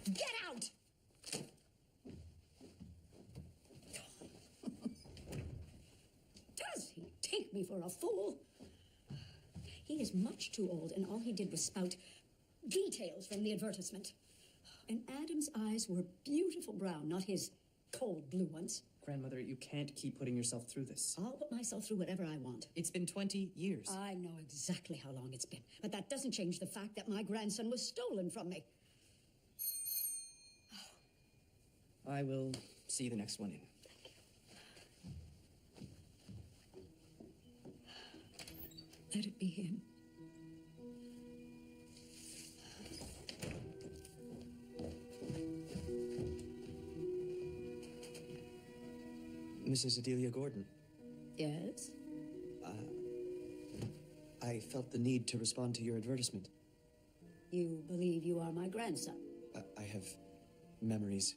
Get out! Does he take me for a fool? He is much too old, and all he did was spout details from the advertisement. And Adam's eyes were beautiful brown, not his cold blue ones. Grandmother, you can't keep putting yourself through this. I'll put myself through whatever I want. It's been 20 years. I know exactly how long it's been, but that doesn't change the fact that my grandson was stolen from me. I will see the next one in. Let it be him. Mrs. Adelia Gordon. Yes? I felt the need to respond to your advertisement. You believe you are my grandson? I have memories,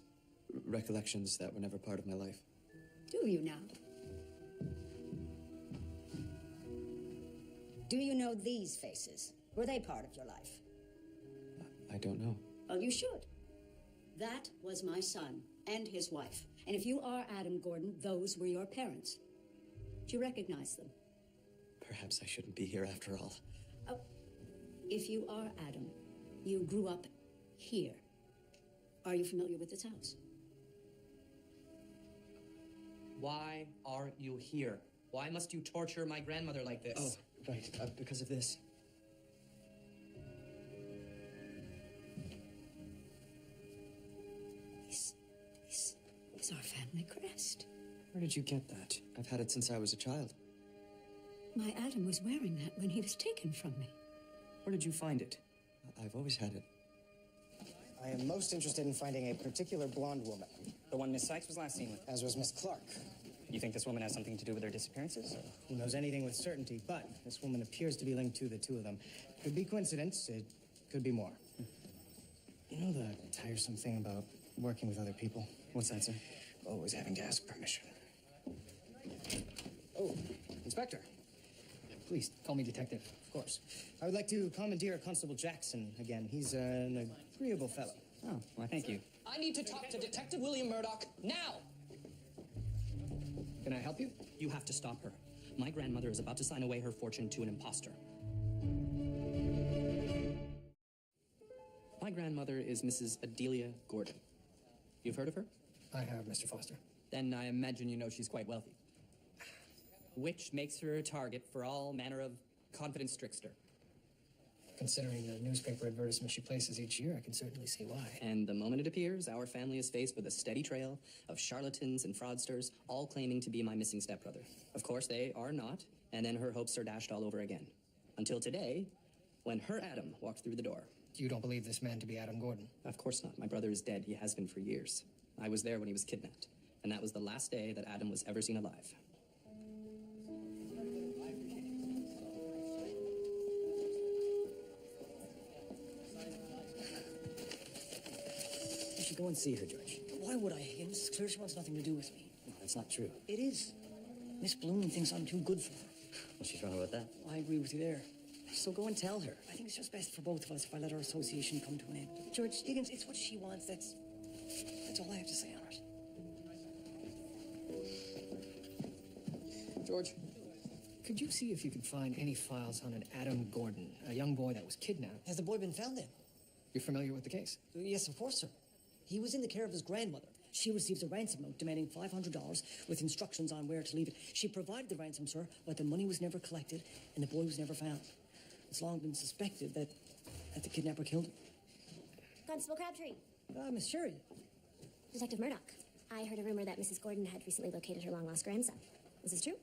recollections that were never part of my life. Do you now? Do you know these faces? Were they part of your life? I don't know. Well, you should. That was my son and his wife. And if you are Adam Gordon, those were your parents. Do you recognize them? Perhaps I shouldn't be here after all. If you are Adam, you grew up here. Are you familiar with this house? Why are you here? Why must you torture my grandmother like this? Oh, right. Because of this. This is our family crest. Where did you get that? I've had it since I was a child. My Adam was wearing that when he was taken from me. Where did you find it? I've always had it. I am most interested in finding a particular blonde woman. The one Miss Sykes was last seen with. As was Miss Clark. You think this woman has something to do with their disappearances? Who knows anything with certainty, but this woman appears to be linked to the two of them. Could be coincidence, it could be more. You know the tiresome thing about working with other people? What's that, sir? Always having to ask permission. Oh, Inspector. Please, call me detective. Of course. I would like to commandeer Constable Jackson again. He's an agreeable fellow. Oh, well, thank you. I need to talk to Detective William Murdoch now! Can I help you? You have to stop her. My grandmother is about to sign away her fortune to an imposter. My grandmother is Mrs. Adelia Gordon. You've heard of her? I have, Mr. Foster. Then I imagine you know she's quite wealthy. Which makes her a target for all manner of confidence trickster. Considering the newspaper advertisement she places each year, I can certainly see why. And the moment it appears, our family is faced with a steady trail of charlatans and fraudsters, all claiming to be my missing stepbrother. Of course, they are not, and then her hopes are dashed all over again. Until today, when her Adam walked through the door. You don't believe this man to be Adam Gordon? Of course not. My brother is dead. He has been for years. I was there when he was kidnapped, and that was the last day that Adam was ever seen alive. You should go and see her, George. Why would I, Higgins? It's clear she wants nothing to do with me. No, that's not true. It is. Miss Bloom thinks I'm too good for her. Well, she's wrong about that. I agree with you there. So go and tell her. I think it's just best for both of us if I let our association come to an end. George, Higgins, it's what she wants. That's all I have to say on it. George, could you see if you could find any files on an Adam Gordon, a young boy that was kidnapped? Has the boy been found then? You're familiar with the case? Yes, of course, sir. He was in the care of his grandmother. She receives a ransom note demanding $500 with instructions on where to leave it. She provided the ransom, sir, but the money was never collected and the boy was never found. It's long been suspected that the kidnapper killed him. Constable Crabtree. Miss Sherry. Detective Murdoch. I heard a rumor that Mrs. Gordon had recently located her long-lost grandson. Is this true?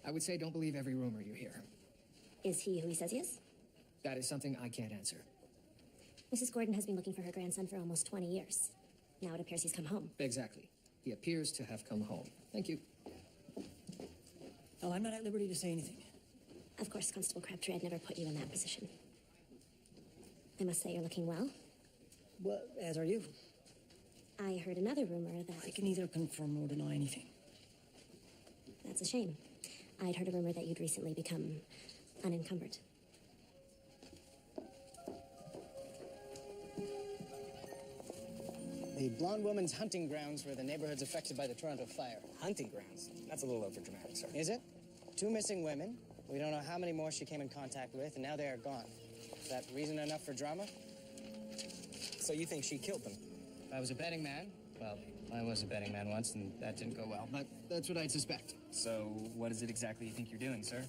I would say don't believe every rumor you hear. Is he who he says he is? That is something I can't answer. Mrs. Gordon has been looking for her grandson for almost 20 years. Now it appears he's come home. Exactly. He appears to have come home. Thank you. Well, I'm not at liberty to say anything. Of course, Constable Crabtree, I'd never put you in that position. I must say you're looking well. Well, as are you. I heard another rumor that... I can neither confirm nor deny anything. That's a shame. I'd heard a rumor that you'd recently become unencumbered. The blonde woman's hunting grounds were the neighborhoods affected by the Toronto fire. Hunting grounds? That's a little overdramatic, sir. Is it? 2 missing women. We don't know how many more she came in contact with, and now they are gone. Is that reason enough for drama? So you think she killed them? If I was a betting man, well, I was a betting man once, and that didn't go well, but that's what I'd suspect. So what is it exactly you think you're doing, sir?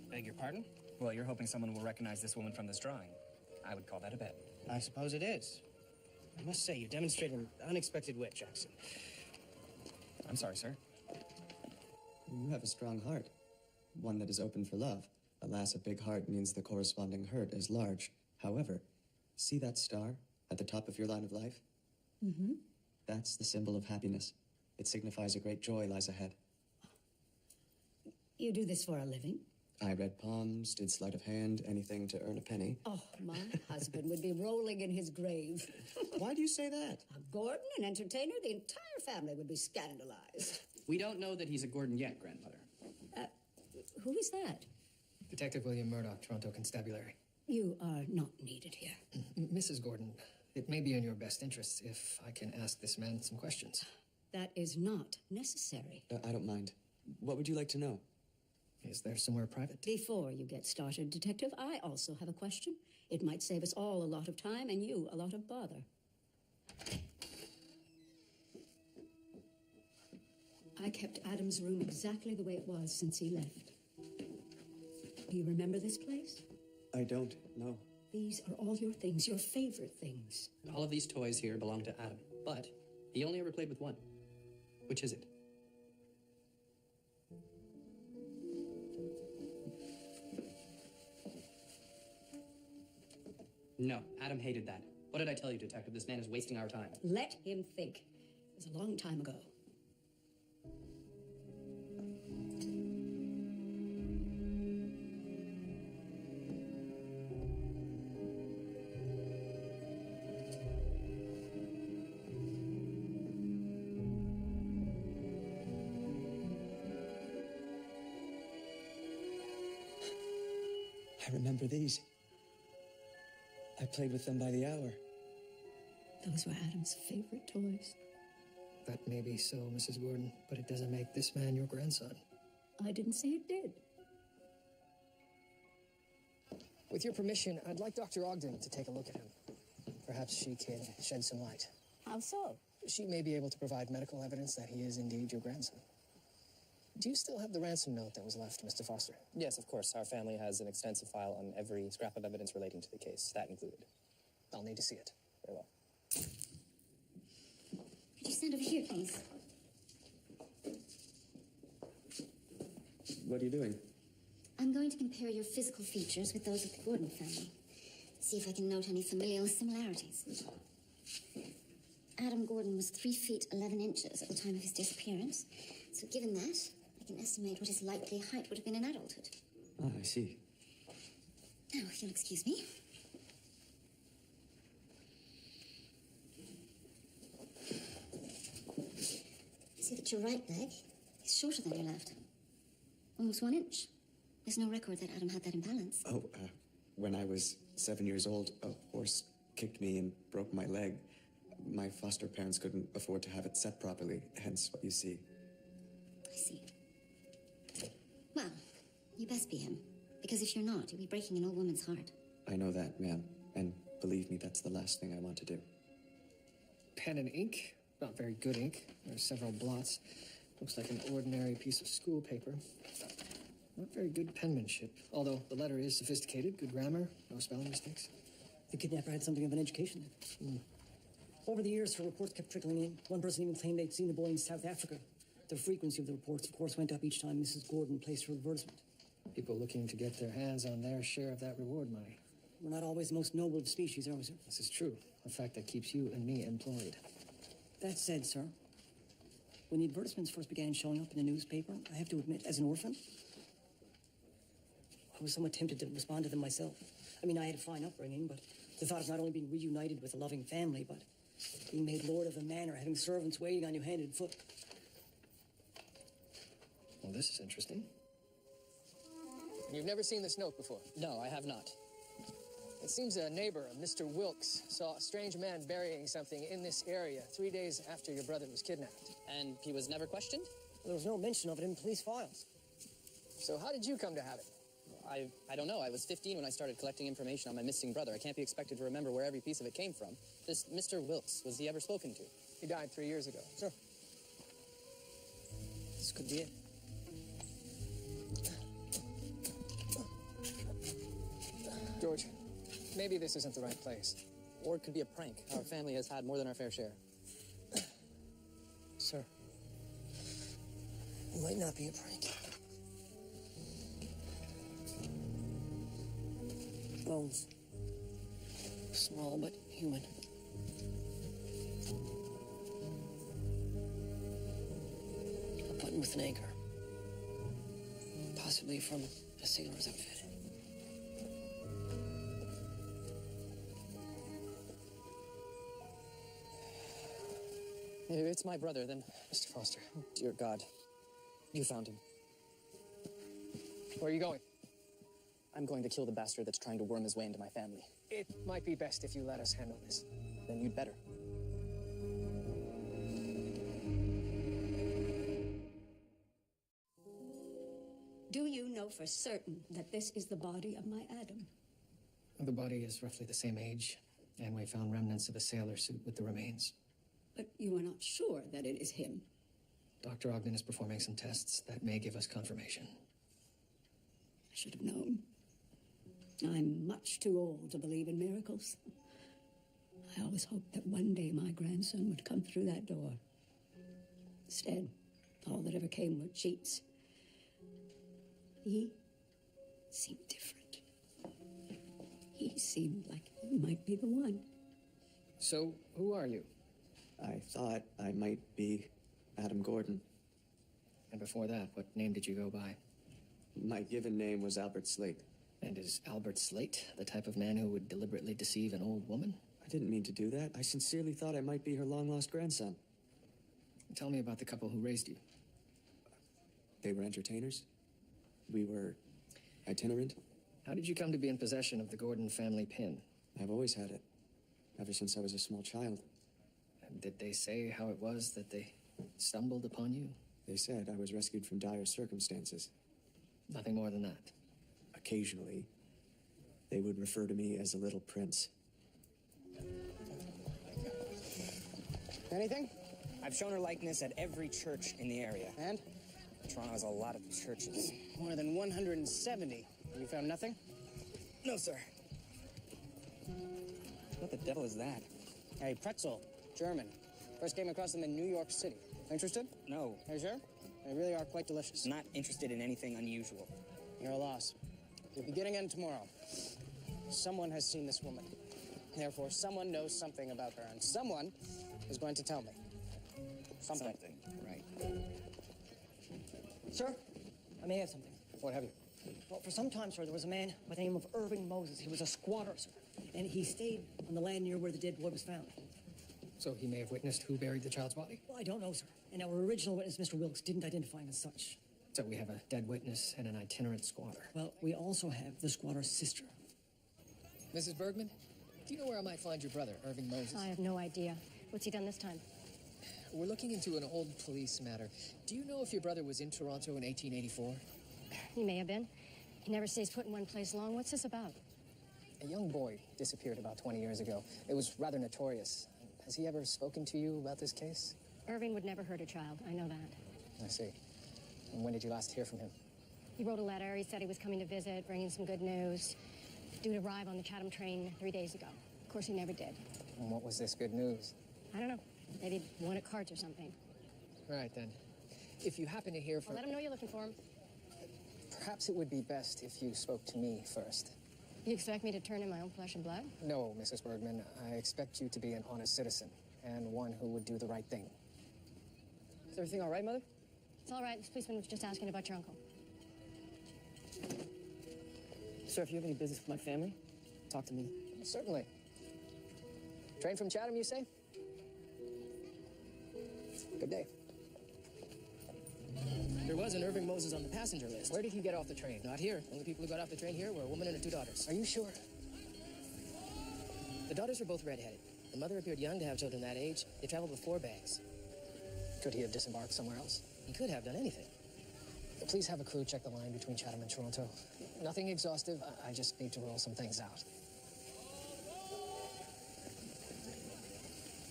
Beg your pardon? Well, you're hoping someone will recognize this woman from this drawing. I would call that a bet. I suppose it is. I must say, you demonstrated an unexpected wit, Jackson. I'm sorry, sir. You have a strong heart, one that is open for love. Alas, a big heart means the corresponding hurt is large. However, see that star at the top of your line of life? Mm-hmm. That's the symbol of happiness. It signifies a great joy lies ahead. You do this for a living? I read palms, did sleight of hand, anything to earn a penny. Oh, my husband would be rolling in his grave. Why do you say that? Gordon, an entertainer, the entire family would be scandalized. We don't know that he's a Gordon yet, grandmother. Who is that? Detective William Murdoch, Toronto Constabulary. You are not needed here. Mrs. Gordon, it may be in your best interests if I can ask this man some questions. That is not necessary. I don't mind. What would you like to know? Is there somewhere private? Before you get started, Detective, I also have a question. It might save us all a lot of time and you a lot of bother. I kept Adam's room exactly the way it was since he left. Do you remember this place? I don't, no. These are all your things, your favorite things. All of these toys here belong to Adam, but he only ever played with one. Which is it? No, Adam hated that. What did I tell you, Detective? This man is wasting our time. Let him think. It was a long time ago. I remember these. I played with them by the hour. Those were Adam's favorite toys. That may be so, Mrs. Gordon, but it doesn't make this man your grandson. I didn't say it did. With your permission, I'd like Dr. Ogden to take a look at him. Perhaps she can shed some light. How so? She may be able to provide medical evidence that he is indeed your grandson. Do you still have the ransom note that was left, Mr. Foster? Yes, of course. Our family has an extensive file on every scrap of evidence relating to the case, that included. I'll need to see it. Very well. Could you stand over here, please? What are you doing? I'm going to compare your physical features with those of the Gordon family. See if I can note any familial similarities. Adam Gordon was 3 feet 11 inches at the time of his disappearance. So given that, I can estimate what his likely height would have been in adulthood. Ah, I see. Now, if you'll excuse me. See that your right leg is shorter than your left. Almost 1 inch. There's no record that Adam had that imbalance. Oh, when I was 7 years old, a horse kicked me and broke my leg. My foster parents couldn't afford to have it set properly, hence what you see. I see. Well, you best be him. Because if you're not, you'll be breaking an old woman's heart. I know that, ma'am. And believe me, that's the last thing I want to do. Pen and ink. Not very good ink. There are several blots. Looks like an ordinary piece of school paper. Not very good penmanship. Although the letter is sophisticated, good grammar, no spelling mistakes. The kidnapper had something of an education then. Over the years, her reports kept trickling in. One person even claimed they'd seen the boy in South Africa. The frequency of the reports, of course, went up each time Mrs. Gordon placed her advertisement. People looking to get their hands on their share of that reward money. We're not always the most noble of species, are we, sir? This is true. A fact that keeps you and me employed. That said, sir, when the advertisements first began showing up in the newspaper, I have to admit, as an orphan, I was somewhat tempted to respond to them myself. I mean, I had a fine upbringing, but the thought of not only being reunited with a loving family, but being made lord of a manor, having servants waiting on you hand and foot. Well, this is interesting. You've never seen this note before? No, I have not. It seems a neighbor, a Mr. Wilkes, saw a strange man burying something in this area 3 days after your brother was kidnapped. And he was never questioned? There was no mention of it in police files. So how did you come to have it? I don't know. I was 15 when I started collecting information on my missing brother. I can't be expected to remember where every piece of it came from. This Mr. Wilkes, was he ever spoken to? He died 3 years ago. Sir. This could be it. George, maybe this isn't the right place. Or it could be a prank. Our family has had more than our fair share. Sir. It might not be a prank. Bones. Small but human. A button with an anchor. Possibly from a sailor's outfit. If it's my brother, then... Mr. Foster, Oh, dear God. You found him. where are you going? I'm going to kill the bastard that's trying to worm his way into my family. It might be best if you let us handle this. Then you'd better. Do you know for certain that this is the body of my Adam? The body is roughly the same age, and we found remnants of a sailor suit with the remains. But you are not sure that it is him. Dr. Ogden is performing some tests that may give us confirmation. I should have known. I'm much too old to believe in miracles. I always hoped that one day my grandson would come through that door. Instead, all that ever came were cheats. He seemed different. He seemed like he might be the one. So, who are you? I thought I might be Adam Gordon. And before that, what name did you go by? My given name was Albert Slate. And is Albert Slate the type of man who would deliberately deceive an old woman? I didn't mean to do that. I sincerely thought I might be her long-lost grandson. Tell me about the couple who raised you. They were entertainers. We were itinerant. How did you come to be in possession of the Gordon family pin? I've always had it, ever since I was a small child. And did they say how it was that they stumbled upon you? They said I was rescued from dire circumstances. Nothing more than that. Occasionally, they would refer to me as a little prince. Anything? I've shown her likeness at every church in the area. And? Toronto has a lot of churches. More than 170. You found nothing? No, sir. What the devil is that? Hey, pretzel. German. First came across them in New York City. Interested? No, Are you sure? They really are quite delicious. not interested in anything unusual. You're a loss. You'll be getting in tomorrow. Someone has seen this woman. Therefore, someone knows something about her, and someone is going to tell me. Something. Right. Sir, I may have something. What have you? Well, for some time, sir, there was a man by the name of Irving Moses. He was a squatter, sir. And he stayed on the land near where the dead boy was found. So he may have witnessed who buried the child's body? Well, I don't know, sir. And our original witness, Mr. Wilkes, didn't identify him as such. So we have a dead witness and an itinerant squatter. Well, we also have the squatter's sister. Mrs. Bergman, do you know where I might find your brother, Irving Moses? I have no idea. What's he done this time? We're looking into an old police matter. Do you know if your brother was in Toronto in 1884? He may have been. He never stays put in one place long. What's this about? A young boy disappeared about 20 years ago. It was rather notorious. Has he ever spoken to you about this case? Irving would never hurt a child. I know that. I see. And when did you last hear from him? He wrote a letter. He said he was coming to visit, bringing some good news. Due to arrive on the Chatham train 3 days ago. Of course, he never did. And what was this good news? I don't know. Maybe he won at cards or something. All right, then. If you happen to hear I'll from... let him know you're looking for him. Perhaps it would be best if you spoke to me first. You expect me to turn in my own flesh and blood? No, Mrs. Bergman. I expect you to be an honest citizen and one who would do the right thing. Is everything all right, Mother? It's all right. This policeman was just asking about your uncle. Sir, if you have any business with my family, talk to me. Certainly. Train from Chatham, you say? Good day. There was an Irving Moses on the passenger list. Where did he get off the train? Not here. Only people who got off the train here were a woman and her 2 daughters. Are you sure? The daughters were both redheaded. The mother appeared young to have children that age. They traveled with 4 bags. Could he have disembarked somewhere else? He could have done anything. But please have a crew check the line between Chatham and Toronto. Nothing exhaustive. I just need to roll some things out.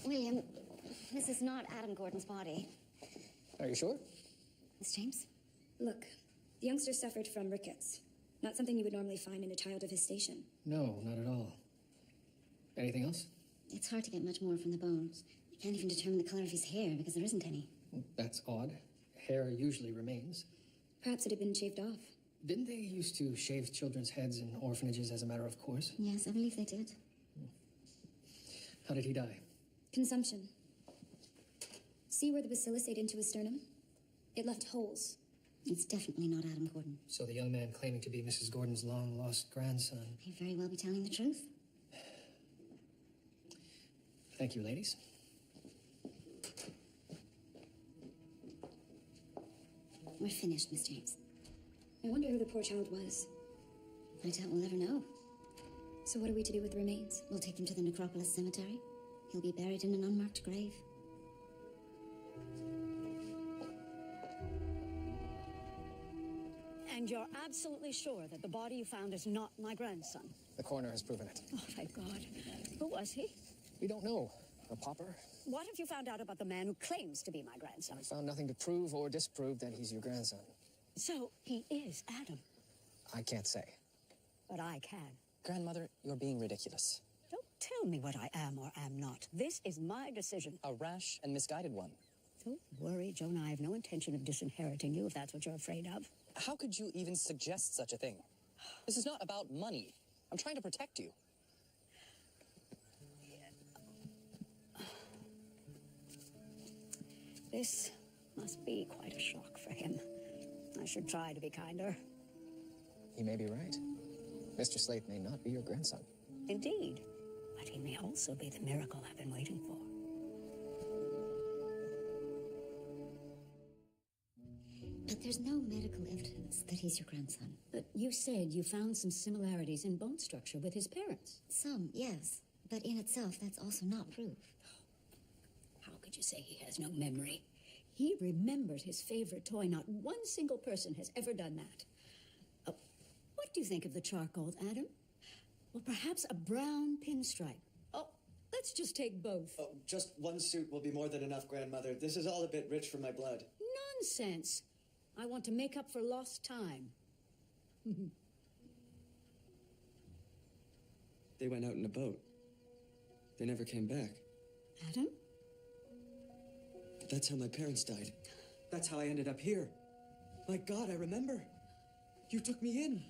William, this is not Adam Gordon's body. Are you sure? Miss James? Look, the youngster suffered from rickets. Not something you would normally find in a child of his station. No, not at all. Anything else? It's hard to get much more from the bones. You can't even determine the color of his hair because there isn't any. That's odd. Hair usually remains. Perhaps it had been shaved off. Didn't they used to shave children's heads in orphanages as a matter of course? Yes, I believe they did. How did he die? Consumption. See where the bacillus ate into his sternum? It left holes. It's definitely not Adam Gordon. So the young man claiming to be Mrs. Gordon's long-lost grandson. May very well be telling the truth. Thank you, ladies. We're finished, Miss James. I wonder who the poor child was. I doubt we'll ever know. So what are we to do with the remains? We'll take him to the necropolis cemetery. He'll be buried in an unmarked grave. And you're absolutely sure that the body you found is not my grandson? The coroner has proven it. Oh, thank God. Who was he? We don't know. A pauper? What have you found out about the man who claims to be my grandson? I found nothing to prove or disprove that he's your grandson. So he is Adam. I can't say. But I can. Grandmother, you're being ridiculous. Don't tell me what I am or am not. This is my decision. A rash and misguided one. Don't worry, Jonah. I have no intention of disinheriting you, if that's what you're afraid of. How could you even suggest such a thing? This is not about money. I'm trying to protect you. This must be quite a shock for him. I should try to be kinder. He may be right. Mr. Slate may not be your grandson. Indeed. But he may also be the miracle I've been waiting for. But there's no medical evidence that he's your grandson. But you said you found some similarities in bone structure with his parents. Some, yes. But in itself, that's also not proof. How could you say he has no memory? He remembered his favorite toy. Not one single person has ever done that. What do you think of the charcoal, Adam? Well, perhaps a brown pinstripe. Oh, let's just take both. Oh, just one suit will be more than enough, Grandmother. This is all a bit rich for my blood. Nonsense. I want to make up for lost time. They went out in a boat. They never came back. Adam? That's how my parents died. That's how I ended up here. My God, I remember. You took me in.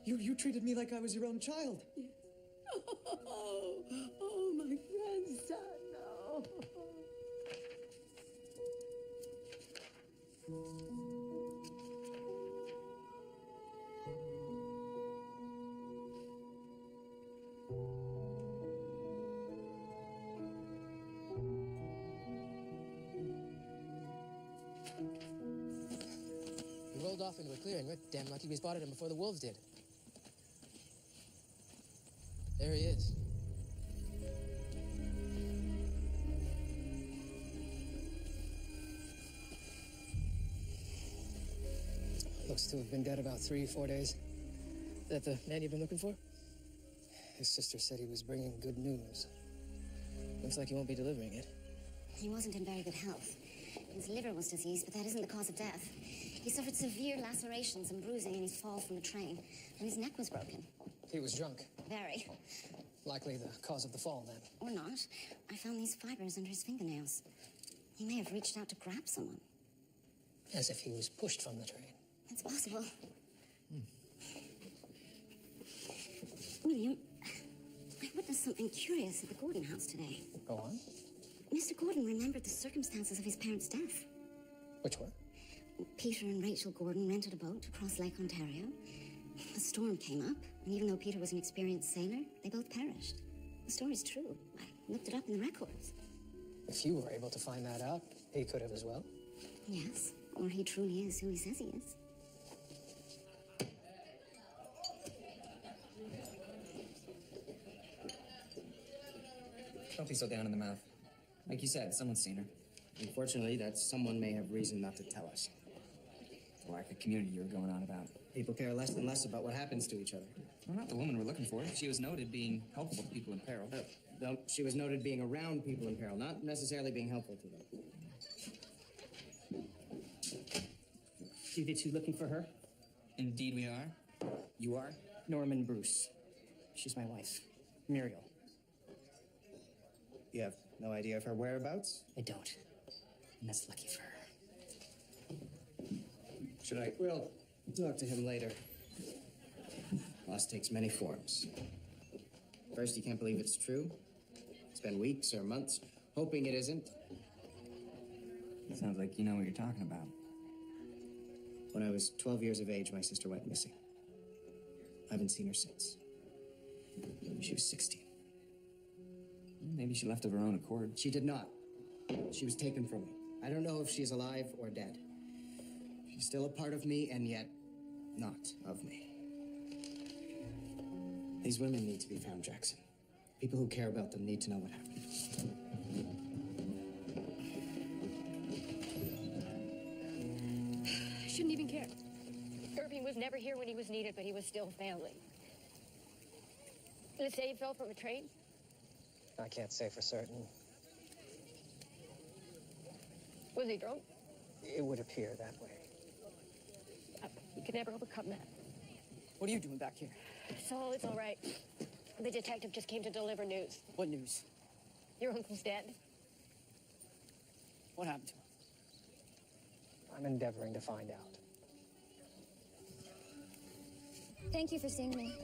You treated me like I was your own child. Yes. Oh, my grandson. No. He rolled off into a clearing. We're damn lucky we spotted him before the wolves did. There he is. Looks to have been dead about 3-4 days. Is that the man you've been looking for? His sister said he was bringing good news. Looks like he won't be delivering it. He wasn't in very good health. His liver was diseased, but that isn't the cause of death. He suffered severe lacerations and bruising in his fall from a train, and his neck was broken. He was drunk. Very. Likely the cause of the fall, then. Or not. I found these fibers under his fingernails. He may have reached out to grab someone. As if he was pushed from the train. It's possible. William, I witnessed something curious at the Gordon house today. Go on. Mr. Gordon remembered the circumstances of his parents' death. Which were? Peter and Rachel Gordon rented a boat to cross Lake Ontario. A storm came up, and even though Peter was an experienced sailor, they both perished. The story's true. I looked it up in the records. If you were able to find that out, he could have as well. Yes, or he truly is who he says he is. Don't be so down in the mouth. Like you said, someone's seen her. Unfortunately, that someone may have reason not to tell us. The lack of community you were going on about. People care less and less about what happens to each other. Well, not the woman we're looking for. She was noted being helpful to people in peril. No, she was noted being around people in peril, not necessarily being helpful to them. You the two looking for her? Indeed we are. You are? Norman Bruce. She's my wife, Muriel. You have no idea of her whereabouts? I don't. And that's lucky for her. Should I? We'll talk to him later. Loss takes many forms. First, you can't believe it's true. Spend weeks or months hoping it isn't. Sounds like you know what you're talking about. When I was 12 years of age, my sister went missing. I haven't seen her since. She was 16. Maybe she left of her own accord. She did not. She was taken from me. I don't know if she's alive or dead. She's still a part of me, and yet not of me. These women need to be found, Jackson. People who care about them need to know what happened. I shouldn't even care. Irving was never here when he was needed, but he was still family. Let's say he fell from a train. I can't say for certain. Was he drunk? It would appear that way. We could never overcome that. What are you doing back here? It's all right. The detective just came to deliver news. What news? Your uncle's dead. What happened to him? I'm endeavoring to find out. Thank you for seeing me.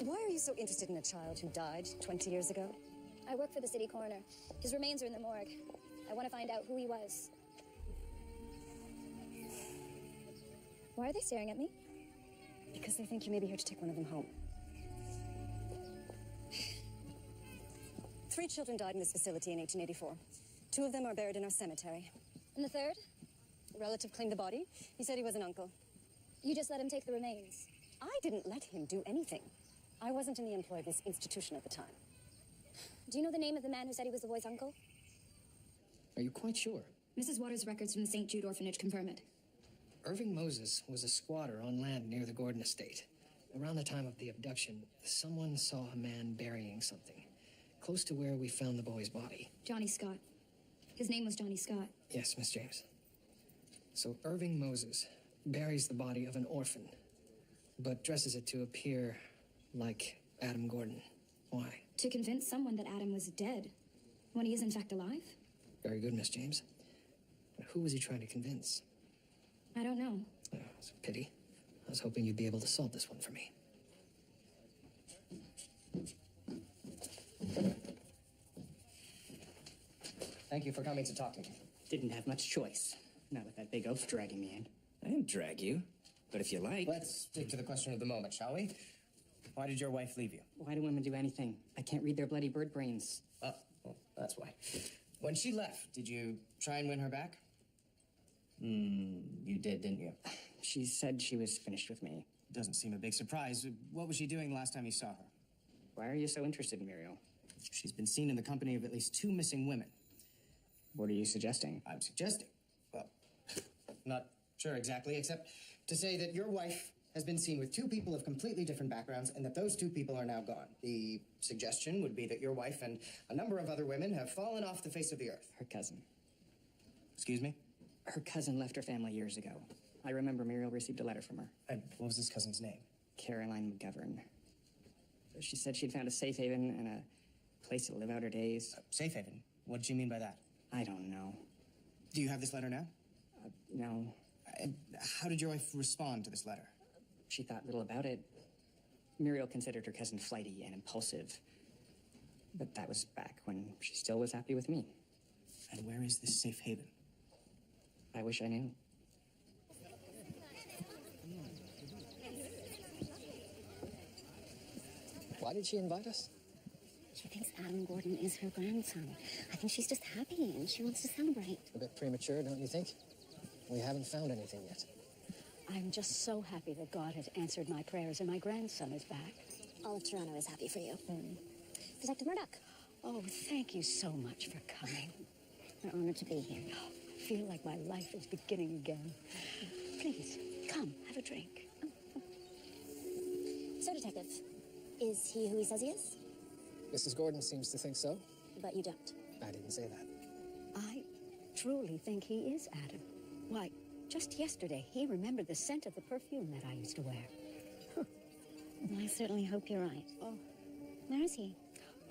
Why are you so interested in a child who died 20 years ago? I work for the city coroner. His remains are in the morgue. I want to find out who he was. Why are they staring at me? Because they think you may be here to take one of them home. 3 children died in this facility in 1884. 2 of them are buried in our cemetery. And the third? A relative claimed the body. He said he was an uncle. You just let him take the remains. I didn't let him do anything. I wasn't in the employ of this institution at the time. Do you know the name of the man who said he was the boy's uncle? Are you quite sure? Mrs. Waters' records from the St. Jude orphanage confirm it. Irving Moses was a squatter on land near the Gordon estate. Around the time of the abduction, someone saw a man burying something close to where we found the boy's body. Johnny Scott. His name was Johnny Scott. Yes, Miss James. So Irving Moses buries the body of an orphan, but dresses it to appear like Adam Gordon. Why? To convince someone that Adam was dead, when he is in fact alive? Very good, Miss James. But who was he trying to convince? I don't know. Oh, it's a pity. I was hoping you'd be able to solve this one for me. Thank you for coming to talk to me. Didn't have much choice. Not with that big oaf dragging me in. I didn't drag you, but if you like... Let's stick to the question of the moment, shall we? Why did your wife leave you? Why do women do anything? I can't read their bloody bird brains. Oh, well, that's why. When she left, did you try and win her back? You did, didn't you? She said she was finished with me. Doesn't seem a big surprise. What was she doing the last time you saw her? Why are you so interested in Muriel? She's been seen in the company of at least 2 missing women. What are you suggesting? I'm suggesting, well, not sure exactly, except to say that your wife has been seen with 2 people of completely different backgrounds and that those 2 people are now gone. The suggestion would be that your wife and a number of other women have fallen off the face of the earth. Her cousin. Excuse me? Her cousin left her family years ago. I remember Muriel received a letter from her. And what was this cousin's name? Caroline McGovern. She said she'd found a safe haven and a place to live out her days. Safe haven? What did she mean by that? I don't know. Do you have this letter now? No. And how did your wife respond to this letter? She thought little about it. Muriel considered her cousin flighty and impulsive. But that was back when she still was happy with me. And where is this safe haven? I wish I knew. Why did she invite us? She thinks Adam Gordon is her grandson. I think she's just happy and she wants to celebrate. A bit premature, don't you think? We haven't found anything yet. I'm just so happy that God has answered my prayers and my grandson is back. All of Toronto is happy for you. Detective Murdoch. Oh, thank you so much for coming. We're honored to be here. I feel like my life is beginning again. Please, come, have a drink. So, Detective, is he who he says he is? Mrs. Gordon seems to think so. But you don't. I didn't say that. I truly think he is Adam. Why, just yesterday, he remembered the scent of the perfume that I used to wear. I certainly hope you're right. Oh. Where is he?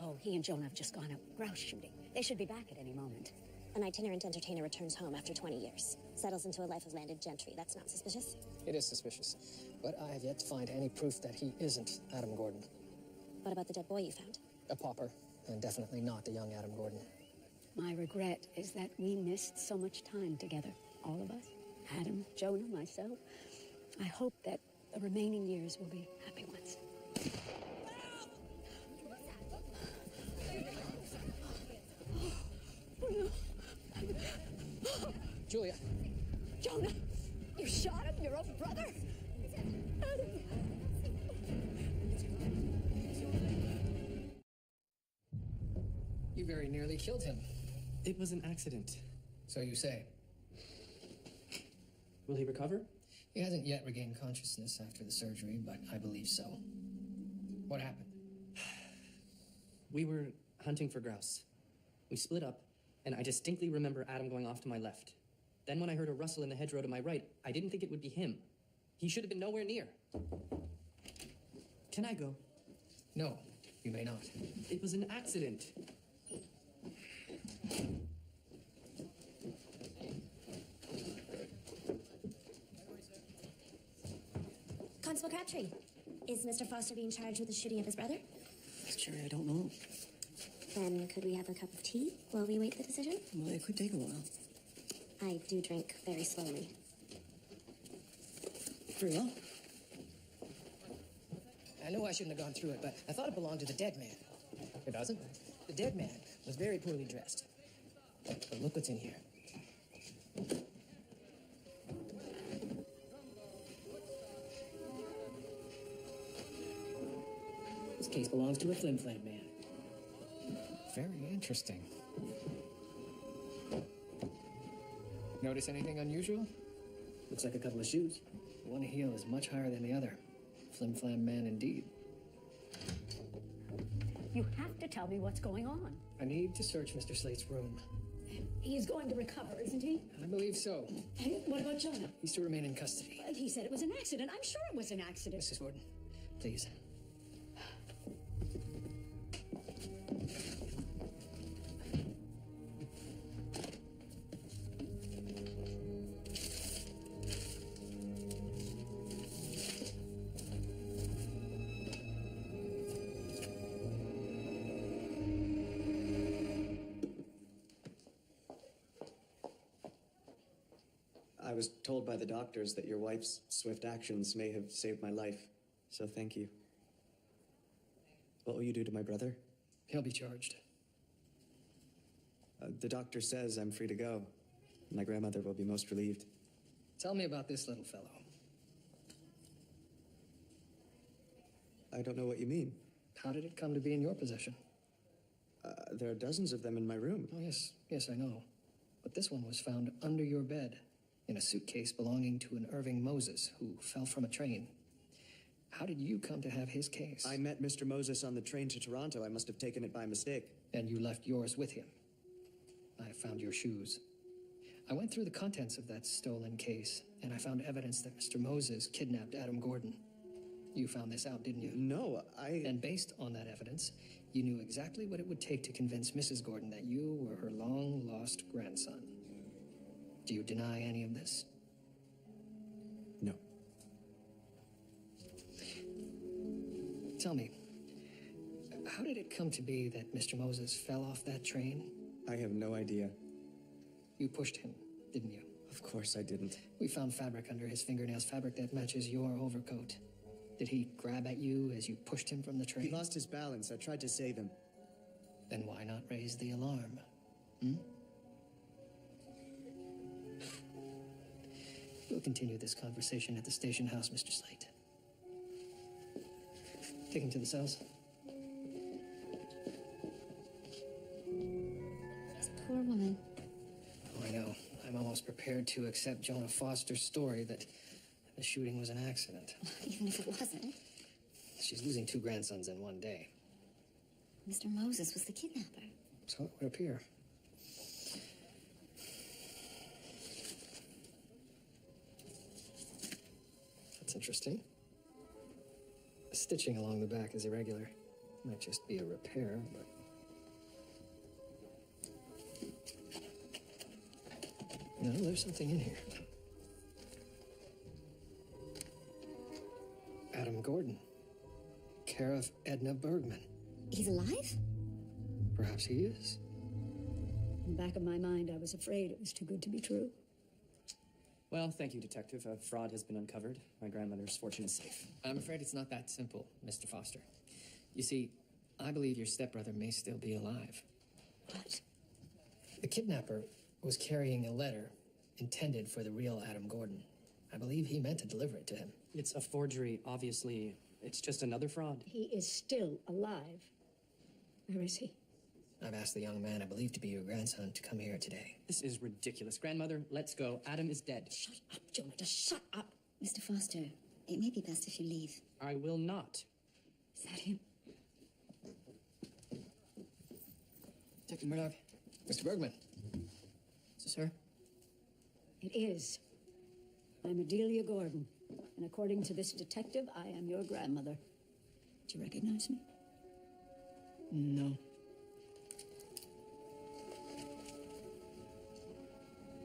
Oh, he and Jonah have just gone out grouse shooting. They should be back at any moment. An itinerant entertainer returns home after 20 years. Settles into a life of landed gentry. That's not suspicious? It is suspicious. But I have yet to find any proof that he isn't Adam Gordon. What about the dead boy you found? A pauper, and definitely not the young Adam Gordon. My regret is that we missed so much time together. All of us. Adam, Jonah, myself. I hope that the remaining years will be happy ones. Julia. Jonah, you shot him, your own brother? You very nearly killed him. It was an accident. So you say. Will he recover? He hasn't yet regained consciousness after the surgery, but I believe so. What happened? We were hunting for grouse. We split up, and I distinctly remember Adam going off to my left. Then when I heard a rustle in the hedgerow to my right, I didn't think it would be him. He should have been nowhere near. Can I go? No, you may not. It was an accident. Constable Crabtree, is Mr. Foster being charged with the shooting of his brother? Sherry, I don't know. Then could we have a cup of tea while we wait the decision? Well, it could take a while. I do drink very slowly. Very well. I know I shouldn't have gone through it, but I thought it belonged to the dead man. It doesn't? The dead man was very poorly dressed. But look what's in here. This case belongs to a flim-flam man. Very interesting. Notice anything unusual? Looks like a couple of shoes. One heel is much higher than the other. Flim-flam man indeed. You have to tell me what's going on. I need to search Mr. Slate's room. He's going to recover, isn't he? I believe so. And what about Jonah? He's to remain in custody. He said it was an accident. I'm sure it was an accident. Mrs. Gordon, please. I was told by the doctors that your wife's swift actions may have saved my life, so thank you. What will you do to my brother? He'll be charged. The doctor says I'm free to go. My grandmother will be most relieved. Tell me about this little fellow. I don't know what you mean. How did it come to be in your possession? There are dozens of them in my room. Oh, yes, I know. But this one was found under your bed, in a suitcase belonging to an Irving Moses who fell from a train. How did you come to have his case? I met Mr. Moses on the train to Toronto. I must have taken it by mistake. And you left yours with him. I found your shoes. I went through the contents of that stolen case, and I found evidence that Mr. Moses kidnapped Adam Gordon. You found this out, didn't you? No, And based on that evidence, you knew exactly what it would take to convince Mrs. Gordon that you were her long-lost grandson. Do you deny any of this? No. Tell me, how did it come to be that Mr. Moses fell off that train? I have no idea. You pushed him, didn't you? Of course I didn't. We found fabric under his fingernails, fabric that matches your overcoat. Did he grab at you as you pushed him from the train? He lost his balance. I tried to save him. Then why not raise the alarm? We'll continue this conversation at the station house, Mr. Slate. Take him to the cells. prepared to accept Jonah Foster's story that the shooting was an accident. Even if it wasn't. She's losing 2 grandsons in one day. Mr. Moses was the kidnapper. So it would appear. That's interesting. The stitching along the back is irregular. Might just be a repair, but... No, there's something in here. Adam Gordon. Care of Edna Bergman. He's alive? Perhaps he is. In the back of my mind, I was afraid it was too good to be true. Well, thank you, Detective. A fraud has been uncovered. My grandmother's fortune is safe. I'm afraid it's not that simple, Mr. Foster. You see, I believe your stepbrother may still be alive. What? The kidnapper was carrying a letter intended for the real Adam Gordon. I believe he meant to deliver it to him. It's a forgery, obviously. It's just another fraud. He is still alive. Where is he? I've asked the young man I believe to be your grandson to come here today. This is ridiculous. Grandmother, let's go. Adam is dead. Shut up, Jonah. Just shut up. Mr. Foster, it may be best if you leave. I will not. Is that him? Detective Murdoch. Mr. Bergman. Is this her? It is. I'm Adelia Gordon, and according to this detective, I am your grandmother. Do you recognize me? No.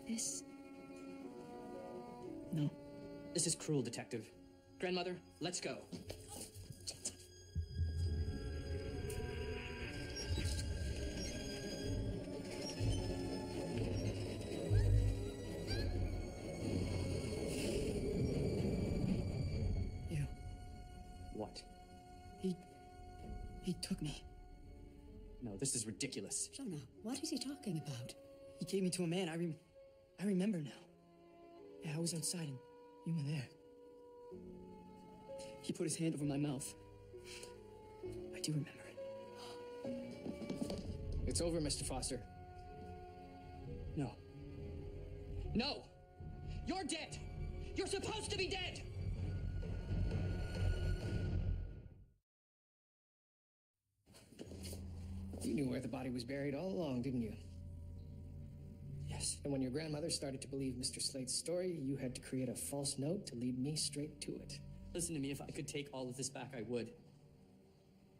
This? No. This is cruel, Detective. Grandmother, let's go. You. What? He took me. No, this is ridiculous. Jonah, what is he talking about? He gave me to a man. I remember now. Yeah, I was outside and you were there. He put his hand over my mouth. I do remember it. It's over, Mr. Foster. No. No! You're dead! You're supposed to be dead! You knew where the body was buried all along, didn't you? Yes. And when your grandmother started to believe Mr. Slate's story, you had to create a false note to lead me straight to it. Listen to me, if I could take all of this back, I would.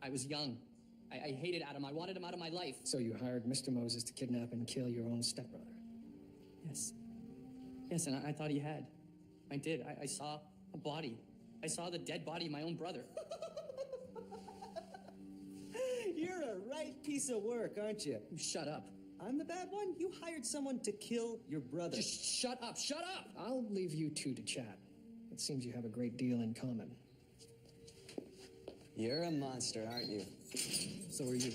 I was young. I hated Adam. I wanted him out of my life. So you hired Mr. Moses to kidnap and kill your own stepbrother? Yes. Yes, and I thought he had. I did. I saw a body. I saw the dead body of my own brother. You're a right piece of work, aren't you? Shut up. I'm the bad one? You hired someone to kill your brother. Just shut up, shut up! I'll leave you two to chat. It seems you have a great deal in common. You're a monster, aren't you? So are you.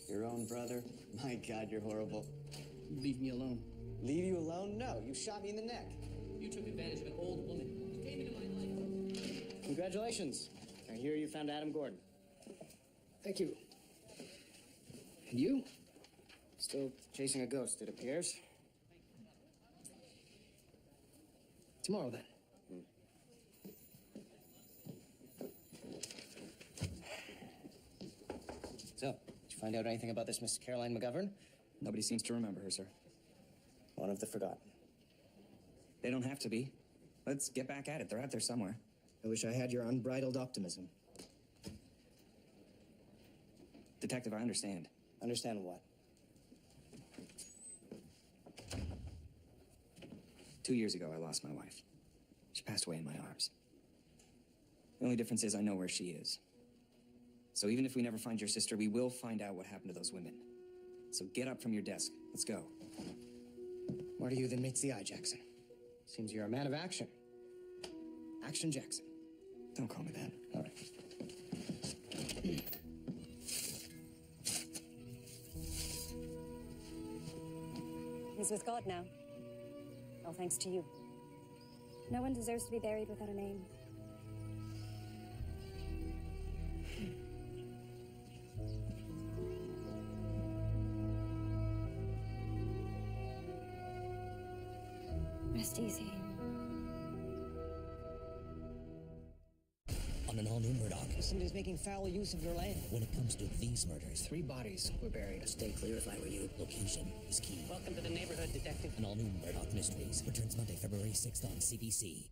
Your own brother? My God, you're horrible. You leave me alone. Leave you alone? No, you shot me in the neck. You took advantage of an old woman. You came into my life. Congratulations. I hear you found Adam Gordon. Thank you. And you? Still chasing a ghost, it appears. Tomorrow, then. So, did you find out anything about this Miss Caroline McGovern? Nobody seems to remember her, sir. One of the forgotten. They don't have to be. Let's get back at it. They're out there somewhere. I wish I had your unbridled optimism. Detective, I understand. Understand what? 2 years ago, I lost my wife. She passed away in my arms. The only difference is I know where she is. So even if we never find your sister, we will find out what happened to those women. So get up from your desk. Let's go. More to you than meets the eye, Jackson. Seems you're a man of action. Action Jackson. Don't call me that. All right. He's with God now. All thanks to you. No one deserves to be buried without a name. Rest easy. On an all-new Murdoch. Somebody's making foul use of your land. When it comes to these murders, 3 bodies were buried. Stay clear if I were you. Location is key. Welcome to the neighborhood, detective. An all-new Murdoch Mysteries returns Monday, February 6th on CBC.